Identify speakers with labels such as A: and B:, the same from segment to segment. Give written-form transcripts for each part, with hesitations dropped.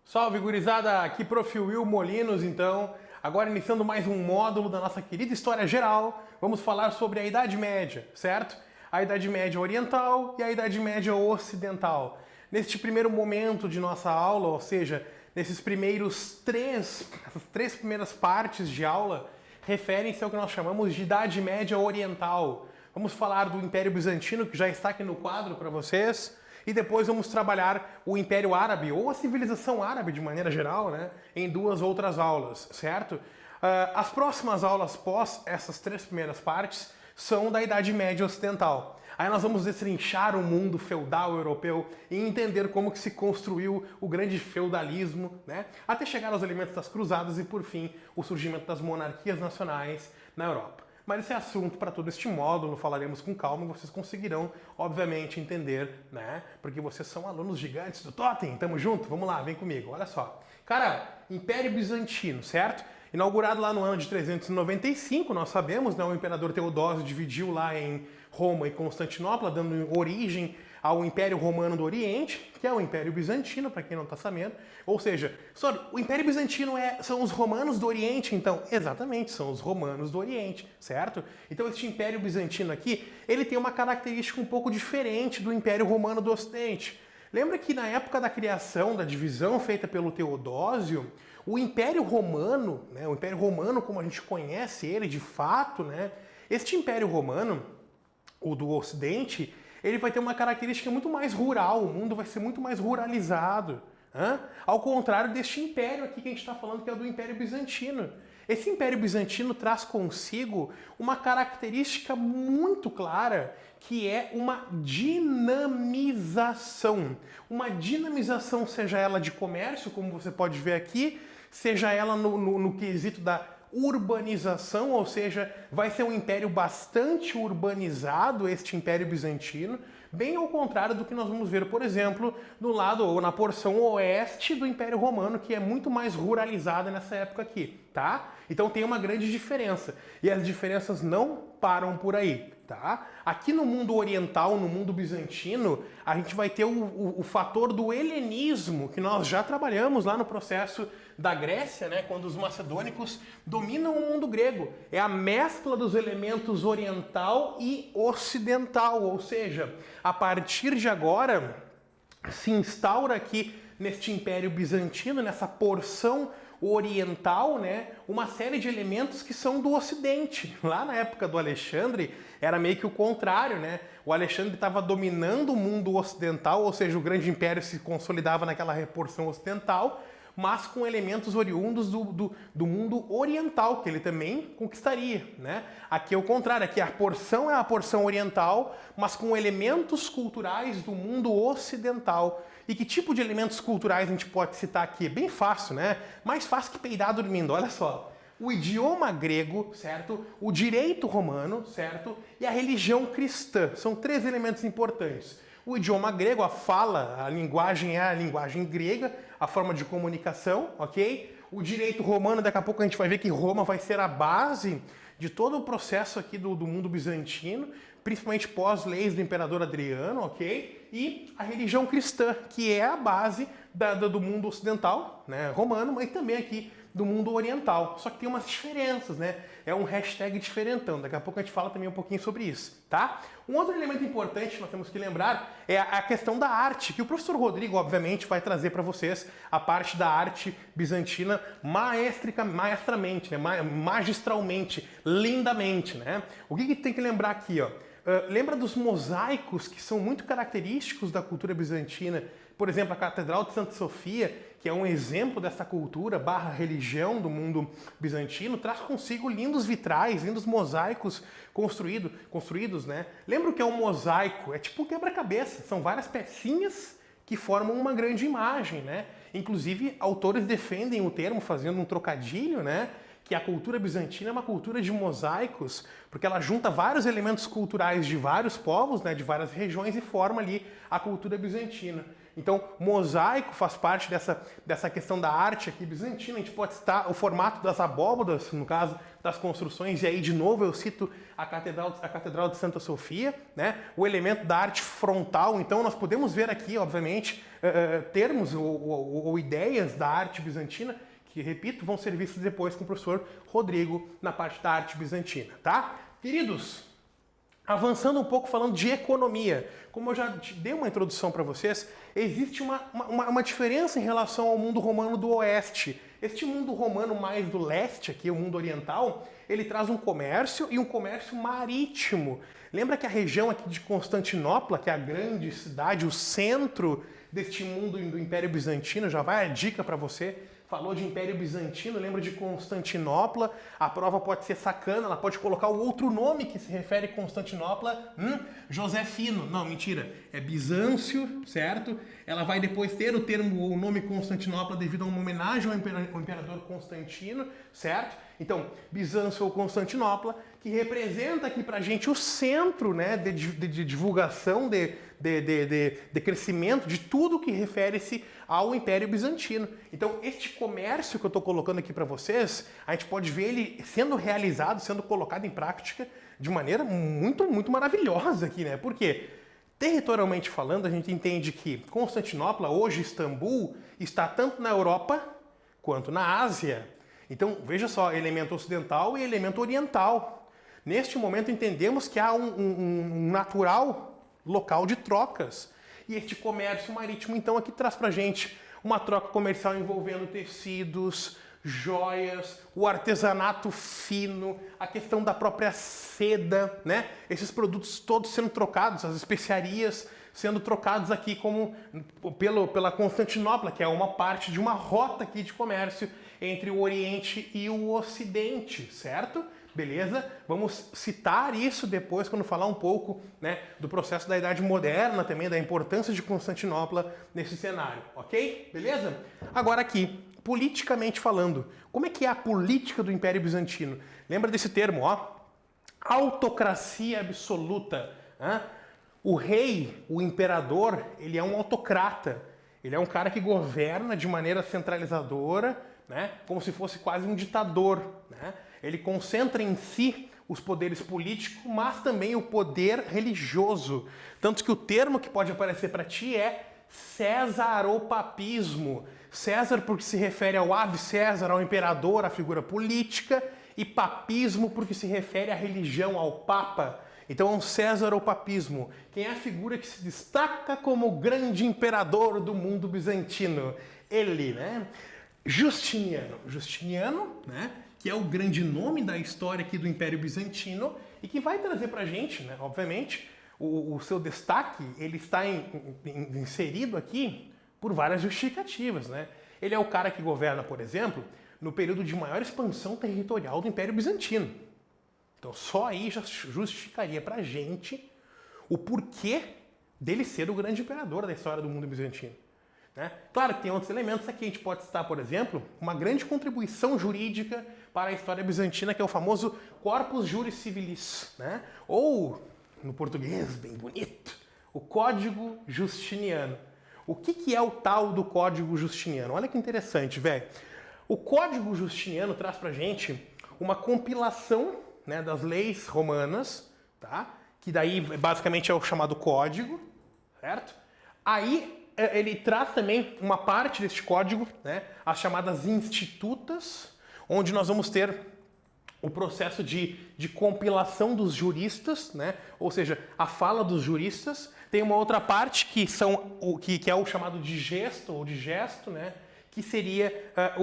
A: Salve, gurizada! Aqui Prof. Will Molinos, então. Agora iniciando mais um módulo da nossa querida História Geral, vamos falar sobre a Idade Média, certo? A Idade Média Oriental e a Idade Média Ocidental. Neste primeiro momento de nossa aula, ou seja, essas três primeiras partes de aula, referem-se ao que nós chamamos de Idade Média Oriental. Vamos falar do Império Bizantino, que já está aqui no quadro para vocês. E depois vamos trabalhar o Império Árabe, ou a civilização árabe de maneira geral, né, em duas outras aulas, certo? As próximas aulas pós essas três primeiras partes são da Idade Média Ocidental. Aí nós vamos destrinchar o mundo feudal europeu e entender como que se construiu o grande feudalismo, né, até chegar aos elementos das cruzadas e, por fim, o surgimento das monarquias nacionais na Europa. Mas esse é assunto para todo este módulo, falaremos com calma e vocês conseguirão, obviamente, entender, né? Porque vocês são alunos gigantes do Totem, tamo junto? Vamos lá, vem comigo, olha só. Cara, Império Bizantino, certo? Inaugurado lá no ano de 395, nós sabemos, né? O imperador Teodósio dividiu lá em Roma e Constantinopla, dando origem ao Império Romano do Oriente, que é o Império Bizantino, para quem não está sabendo. Ou seja, o Império Bizantino são os romanos do Oriente, então. Exatamente, são os romanos do Oriente, certo? Então este Império Bizantino aqui, ele tem uma característica um pouco diferente do Império Romano do Ocidente. Lembra que na época da criação, da divisão feita pelo Teodósio, o Império Romano, né, o Império Romano como a gente conhece ele de fato, né, este Império Romano, o do Ocidente, ele vai ter uma característica muito mais rural, o mundo vai ser muito mais ruralizado. Ao contrário deste império aqui que a gente está falando, que é o do Império Bizantino. Esse Império Bizantino traz consigo uma característica muito clara, que é uma dinamização. Uma dinamização, seja ela de comércio, como você pode ver aqui, seja ela no quesito da urbanização, ou seja, vai ser um império bastante urbanizado, este Império Bizantino, bem ao contrário do que nós vamos ver, por exemplo, no lado ou na porção oeste do Império Romano, que é muito mais ruralizada nessa época aqui, tá? Então tem uma grande diferença, e as diferenças não param por aí, tá? Aqui no mundo oriental, no mundo bizantino, a gente vai ter o fator do helenismo, que nós já trabalhamos lá no processo da Grécia, né, quando os macedônicos dominam o mundo grego. É a mescla dos elementos oriental e ocidental, ou seja, a partir de agora se instaura aqui neste Império Bizantino, nessa porção oriental, né, uma série de elementos que são do Ocidente. Lá na época do Alexandre era meio que o contrário, né? O Alexandre estava dominando o mundo ocidental, ou seja, o grande império se consolidava naquela porção ocidental, mas com elementos oriundos do mundo oriental, que ele também conquistaria, né? Aqui é o contrário, aqui a porção é a porção oriental, mas com elementos culturais do mundo ocidental. E que tipo de elementos culturais a gente pode citar aqui? Bem fácil, né? Mais fácil que peidar dormindo, olha só. O idioma grego, certo? O direito romano, certo? E a religião cristã. São três elementos importantes. O idioma grego, a fala, a linguagem é a linguagem grega, a forma de comunicação, ok? O direito romano, daqui a pouco a gente vai ver que Roma vai ser a base de todo o processo aqui do mundo bizantino, principalmente pós-leis do imperador Adriano, ok? E a religião cristã, que é a base do mundo ocidental, né, romano, mas também aqui do mundo oriental. Só que tem umas diferenças, né? É um hashtag diferentão. Daqui a pouco a gente fala também um pouquinho sobre isso, tá? Um outro elemento importante que nós temos que lembrar é a questão da arte, que o professor Rodrigo, obviamente, vai trazer para vocês a parte da arte bizantina maestramente, né? Magistralmente, lindamente, né? O que tem que lembrar aqui, ó? Lembra dos mosaicos que são muito característicos da cultura bizantina? Por exemplo, a Catedral de Santa Sofia, que é um exemplo dessa cultura barra religião do mundo bizantino, traz consigo lindos vitrais, lindos mosaicos construídos, né? Lembra o que é um mosaico? É tipo um quebra-cabeça, são várias pecinhas que formam uma grande imagem, né? Inclusive, autores defendem o termo, fazendo um trocadilho, né? que a cultura bizantina é uma cultura de mosaicos, porque ela junta vários elementos culturais de vários povos, né, de várias regiões, e forma ali a cultura bizantina. Então, mosaico faz parte dessa questão da arte aqui bizantina. A gente pode citar o formato das abóbadas, no caso das construções, e aí de novo eu cito a Catedral de Santa Sofia, né? O elemento da arte frontal. Então nós podemos ver aqui, obviamente, termos ou ideias da arte bizantina que, repito, vão ser vistos depois com o professor Rodrigo na parte da arte bizantina, tá? Queridos, avançando um pouco falando de economia, como eu já dei uma introdução para vocês, existe uma diferença em relação ao mundo romano do oeste. Este mundo romano mais do leste, aqui, o mundo oriental, ele traz um comércio e um comércio marítimo. Lembra que a região aqui de Constantinopla, que é a grande cidade, o centro deste mundo do Império Bizantino, já vai a dica para você. Falou de Império Bizantino, lembra de Constantinopla, a prova pode ser sacana, ela pode colocar o outro nome que se refere a Constantinopla, Josefino, não, mentira, é Bizâncio, certo? Ela vai depois ter o nome Constantinopla devido a uma homenagem ao imperador Constantino, certo? Então, Bizâncio ou Constantinopla, que representa aqui pra gente o centro, né, de divulgação, de crescimento de tudo que refere-se ao Império Bizantino. Então, este comércio que eu estou colocando aqui para vocês, a gente pode ver ele sendo realizado, sendo colocado em prática de maneira muito, muito maravilhosa aqui, né? Por quê? Territorialmente falando, a gente entende que Constantinopla, hoje Istambul, está tanto na Europa quanto na Ásia. Então, veja só, elemento ocidental e elemento oriental. Neste momento, entendemos que há um natural local de trocas. E este comércio marítimo, então, aqui traz pra gente uma troca comercial envolvendo tecidos, joias, o artesanato fino, a questão da própria seda, né? Esses produtos todos sendo trocados, as especiarias sendo trocados aqui como pela Constantinopla, que é uma parte de uma rota aqui de comércio entre o Oriente e o Ocidente, certo? Beleza? Vamos citar isso depois quando falar um pouco, né, do processo da Idade Moderna, também da importância de Constantinopla nesse cenário, ok? Beleza? Agora aqui, politicamente falando, como é que é a política do Império Bizantino? Lembra desse termo, ó? Autocracia absoluta. Né? O rei, o imperador, ele é um autocrata. Ele é um cara que governa de maneira centralizadora, né? Como se fosse quase um ditador, né? Ele concentra em si os poderes políticos, mas também o poder religioso. Tanto que o termo que pode aparecer para ti é Césaropapismo. César porque se refere ao ave César, ao imperador, à figura política, e papismo porque se refere à religião, ao papa. Então é um Césaropapismo. Quem é a figura que se destaca como o grande imperador do mundo bizantino? Ele, né? Justiniano. Justiniano, né? Que é o grande nome da história aqui do Império Bizantino e que vai trazer pra gente, né, obviamente, o seu destaque, ele está inserido aqui por várias justificativas, né? Ele é o cara que governa, por exemplo, no período de maior expansão territorial do Império Bizantino. Então só aí já justificaria pra gente o porquê dele ser o grande imperador da história do mundo bizantino. Né? Claro que tem outros elementos aqui, a gente pode citar, por exemplo, uma grande contribuição jurídica para a história bizantina, que é o famoso Corpus Juris Civilis, né? Ou, no português, bem bonito, o Código Justiniano. O que é o tal do Código Justiniano? Olha que interessante, velho. O Código Justiniano traz pra gente uma compilação, né, das leis romanas, tá? Que daí basicamente é o chamado Código, certo? Aí ele traz também uma parte deste código, né, as chamadas institutas, onde nós vamos ter o processo de compilação dos juristas, né, ou seja, a fala dos juristas. Tem uma outra parte que é o chamado de gesto ou de gesto, né, que seria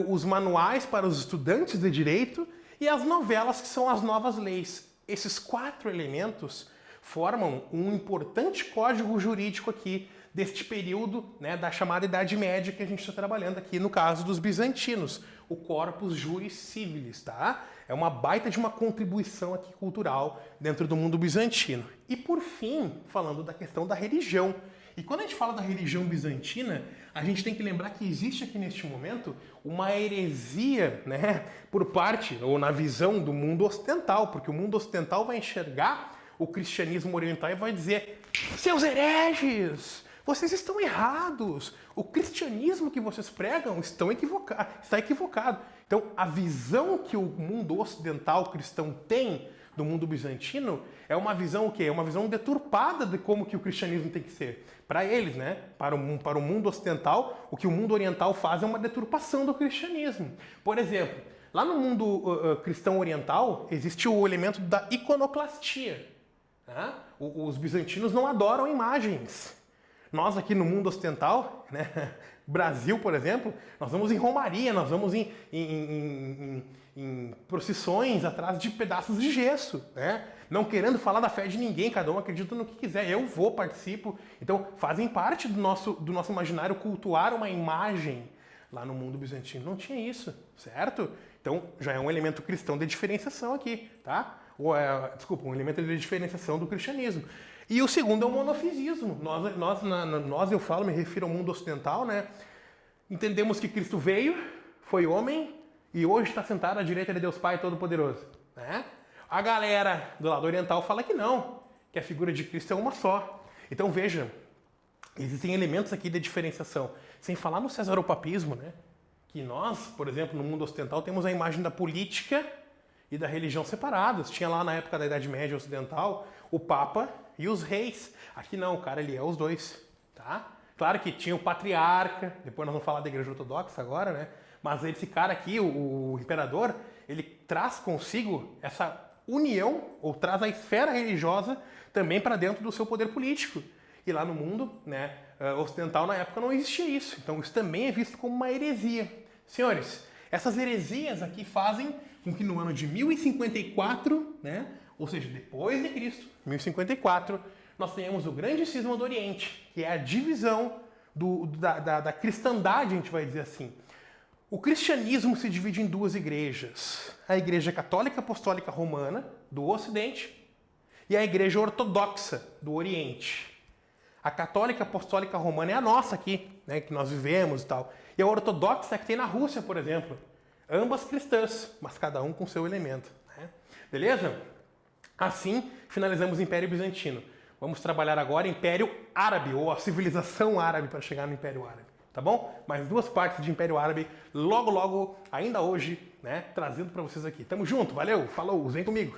A: os manuais para os estudantes de direito e as novelas, que são as novas leis. Esses 4 elementos formam um importante código jurídico aqui deste período, né, da chamada Idade Média que a gente está trabalhando aqui no caso dos bizantinos, o Corpus Juris Civilis, tá? É uma baita de uma contribuição aqui cultural dentro do mundo bizantino. E por fim, falando da questão da religião, E quando a gente fala da religião bizantina, a gente tem que lembrar que existe aqui neste momento uma heresia, né, por parte, ou na visão do mundo ocidental, porque o mundo ocidental vai enxergar o cristianismo oriental e vai dizer: seus hereges, vocês estão errados, o cristianismo que vocês pregam está equivocado. Então, a visão que o mundo ocidental cristão tem do mundo bizantino é uma visão o quê? É uma visão deturpada de como que o cristianismo tem que ser. Para eles, né? Para o mundo ocidental, o que o mundo oriental faz é uma deturpação do cristianismo. Por exemplo, lá no mundo cristão oriental, existe o elemento da iconoclastia. Né? Os bizantinos não adoram imagens. Nós aqui no mundo ocidental, né? Brasil, por exemplo, nós vamos em romaria, nós vamos em procissões atrás de pedaços de gesso, né? Não querendo falar da fé de ninguém, cada um acredita no que quiser. Eu vou, participo. Então, fazem parte do nosso imaginário cultuar uma imagem. Lá no mundo bizantino não tinha isso, certo? Então, já é um elemento cristão de diferenciação aqui, tá? Desculpa, um elemento de diferenciação do cristianismo. E o segundo é o monofisismo. Nós, eu falo, me refiro ao mundo ocidental, né? Entendemos que Cristo veio, foi homem e hoje está sentado à direita de Deus Pai Todo-Poderoso, né? A galera do lado oriental fala que não, que a figura de Cristo é uma só. Então veja, existem elementos aqui de diferenciação. Sem falar no cesaropapismo, né? Que nós, por exemplo, no mundo ocidental, temos a imagem da política e da religião separadas. Tinha lá na época da Idade Média Ocidental o Papa e os reis. Aqui não, o cara ele é os dois, tá? Claro que tinha o patriarca, depois nós vamos falar da Igreja Ortodoxa agora, né? Mas esse cara aqui, o imperador, ele traz consigo essa união, ou traz a esfera religiosa também para dentro do seu poder político. E lá no mundo, né, ocidental, na época, não existia isso. Então isso também é visto como uma heresia. Senhores, essas heresias aqui fazem com que no ano de 1054, né, ou seja, depois de Cristo, 1054, nós tenhamos o grande cisma do Oriente, que é a divisão da cristandade, a gente vai dizer assim. O cristianismo se divide em duas igrejas. A Igreja Católica Apostólica Romana, do Ocidente, e a Igreja Ortodoxa, do Oriente. A Católica Apostólica Romana é a nossa aqui, né, que nós vivemos e tal. E a Ortodoxa é que tem na Rússia, por exemplo. Ambas cristãs, mas cada um com seu elemento, né? Beleza? Assim, finalizamos o Império Bizantino. Vamos trabalhar agora Império Árabe, ou a civilização árabe, para chegar no Império Árabe. Tá bom? Mais duas partes de Império Árabe, logo, ainda hoje, né? Trazendo para vocês aqui. Tamo junto, valeu, falou, vem comigo!